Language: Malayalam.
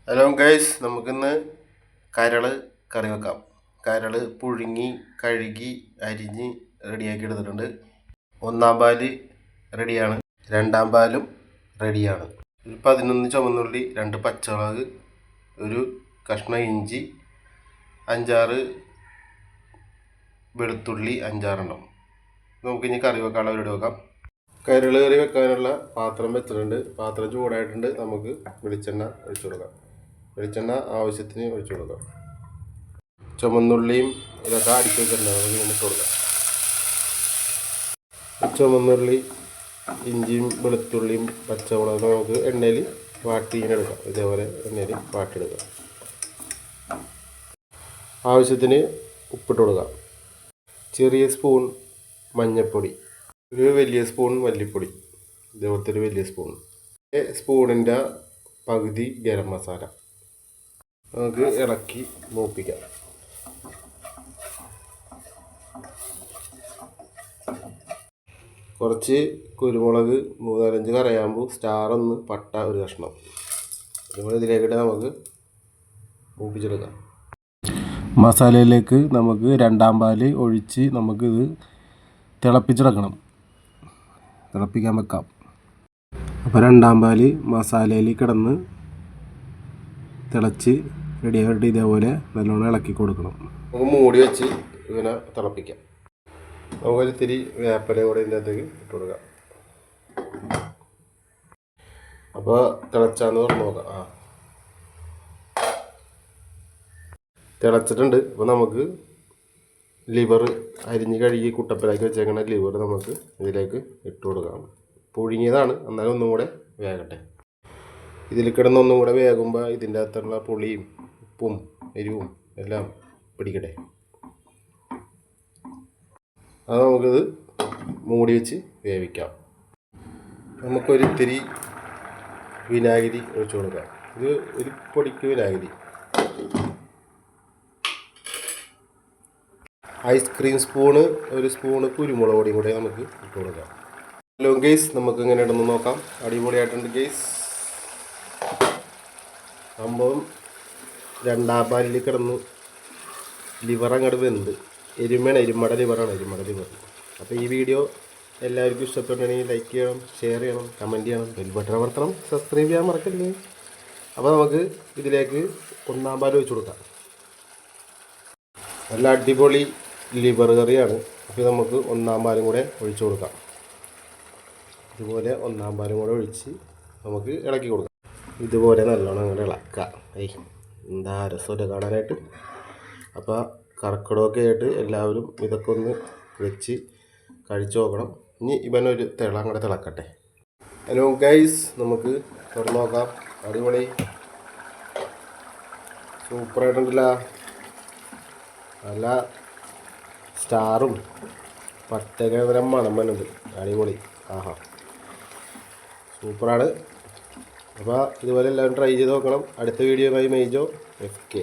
ഹലോ ഗൈസ്, നമുക്കിന്ന് കരൾ കറി വെക്കാം. കരൾ പുഴുങ്ങി കഴുകി അരിഞ്ഞ് റെഡിയാക്കി എടുത്തിട്ടുണ്ട്. ഒന്നാം പാല് റെഡിയാണ്, രണ്ടാം പാലും റെഡിയാണ്. ഒരു 11 ചുവന്നുള്ളി, 2 പച്ചമുളക്, ഒരു കഷ്ണം ഇഞ്ചി, 5-6 വെളുത്തുള്ളി, 5-6 നമുക്കിനി കറി വെക്കാനുള്ള പരിപാടി വെക്കാം. കരൾ കറി വെക്കാനുള്ള പാത്രം വെച്ചിട്ടുണ്ട്. പാത്രം ചൂടായിട്ടുണ്ട്. നമുക്ക് വെളിച്ചെണ്ണ ഒഴിച്ചു കൊടുക്കാം. വെളിച്ചെണ്ണ ആവശ്യത്തിന് ഒഴിച്ചു കൊടുക്കാം. ചുമന്നുള്ളിയും ഇതൊക്കെ അടിച്ചു വെച്ചിട്ടുണ്ട്, നമുക്ക് ഇട്ട് കൊടുക്കാം. ചുമന്നുള്ളി, ഇഞ്ചിയും വെളുത്തുള്ളിയും പച്ചമുളകും നമുക്ക് എണ്ണയിൽ വാട്ടിയെടുക്കാം. ഇതേപോലെ എണ്ണയിൽ വാട്ടിയെടുക്കാം. ആവശ്യത്തിന് ഉപ്പിട്ട് കൊടുക്കാം. ചെറിയ സ്പൂൺ മഞ്ഞൾപ്പൊടി, ഒരു വലിയ സ്പൂൺ മല്ലിപ്പൊടി, ഇതേപോലത്തെ ഒരു വലിയ സ്പൂണിൻ്റെ പകുതി ഗരം മസാല. നമുക്ക് ഇളക്കി മൂപ്പിക്കാം. കുറച്ച് കുരുമുളക്, 3-4 കറിയാമ്പൂ, സ്റ്റാർ 1, പട്ട 1 കഷ്ണം, അതുപോലെ ഇതിലേക്കിട്ട് നമുക്ക് മൂപ്പിച്ചെടുക്കാം. മസാലയിലേക്ക് നമുക്ക് രണ്ടാം പാല് ഒഴിച്ച് നമുക്കിത് തിളപ്പിക്കാൻ വെക്കാം. അപ്പോൾ രണ്ടാം പാല് മസാലയിൽ കിടന്ന് തിളച്ച് റെഡിയായിട്ട് ഇതേപോലെ നല്ലോണം ഇളക്കി കൊടുക്കണം. നമുക്ക് മൂടി വെച്ച് ഇങ്ങനെ തിളപ്പിക്കാം. നമുക്കൊരു ഇത്തിരി വേപ്പില കൂടെ ഇതിൻ്റെ അകത്തേക്ക് ഇട്ട് കൊടുക്കാം. അപ്പോൾ തിളച്ചാന്ന് തുറന്ന് നോക്കാം. തിളച്ചിട്ടുണ്ട്. അപ്പോൾ നമുക്ക് ലിവർ അരിഞ്ഞ് കഴുകി കുട്ടപ്പനാക്കി വെച്ചേക്കുന്ന ലിവർ നമുക്ക് ഇതിലേക്ക് ഇട്ട് കൊടുക്കാം. പുഴുങ്ങിയതാണ്, എന്നാലും ഒന്നും കൂടെ വേകട്ടെ. ഇതിൽ കിടന്നൊന്നും കൂടെ വേകുമ്പോൾ ഇതിൻ്റെ അകത്തുള്ള പുളിയും ഉപ്പും എരിവും എല്ലാം പിടിക്കട്ടെ. അത് നമുക്കിത് മൂടി വെച്ച് വേവിക്കാം. നമുക്കൊരിത്തിരി വിനാഗിരി ഒഴിച്ചു കൊടുക്കാം. ഇത് ഒരു പൊടിക്ക് വിനാഗിരി. ഐസ്ക്രീം സ്പൂണ്, 1 സ്പൂണ് കുരുമുളക് പൊടിയും കൂടെ നമുക്ക് ഇട്ട് കൊടുക്കാം. ഹലോ ഗെയ്സ്, നമുക്ക് ഇങ്ങനെ ഇടന്ന് നോക്കാം. അടിപൊളിയായിട്ടുണ്ട് ഗെയ്സ്. സംഭവം രണ്ടാം പാലിൽ കിടന്ന് ലിവർ അങ്ങോട്ട് വെന്ത് എരുമയുടെ ലിവറാണ്. അപ്പോൾ ഈ വീഡിയോ എല്ലാവർക്കും ഇഷ്ടപ്പെട്ടുണ്ടെങ്കിൽ ലൈക്ക് ചെയ്യണം, ഷെയർ ചെയ്യണം, കമൻറ്റ് ചെയ്യണം, ബെൽ ബട്ടൺ അമർത്തണം, സബ്സ്ക്രൈബ് ചെയ്യാൻ മറക്കല്ലേ. അപ്പോൾ നമുക്ക് ഇതിലേക്ക് ഒന്നാം പാൽ ഒഴിച്ചു കൊടുക്കാം. നല്ല അടിപൊളി ലിവർ കറിയാണ്. അപ്പോൾ നമുക്ക് ഒന്നാം പാലും കൂടെ ഒഴിച്ചു കൊടുക്കാം. ഇതുപോലെ ഒന്നാം പാലും കൂടെ ഒഴിച്ച് നമുക്ക് ഇളക്കി കൊടുക്കാം. ഇതുപോലെ നല്ലോണം അങ്ങനെ ഇളക്കാം. എന്താ രസമൊക്കെ കാണാനായിട്ട്. അപ്പോൾ കർക്കിടകമൊക്കെ ആയിട്ട് എല്ലാവരും ഇതൊക്കെ ഒന്ന് വെച്ച് കഴിച്ചു നോക്കണം. ഇനി ഇവനൊരു അങ്ങോട്ട് തിളക്കട്ടെ. ഹലോ ഗൈസ്, നമുക്ക് തുറന്ന് നോക്കാം. അടിപൊളി സൂപ്പറായിട്ടുണ്ടല്ല. നല്ല സ്റ്റാറും പട്ടയൊക്കെ മണം വന്നുണ്ട്. അടിപൊളി. സൂപ്പറാണ്. അപ്പോൾ ഇതുപോലെ എല്ലാവരും ട്രൈ ചെയ്ത് നോക്കണം. അടുത്ത വീഡിയോയുമായി മെയ്ജോ FK.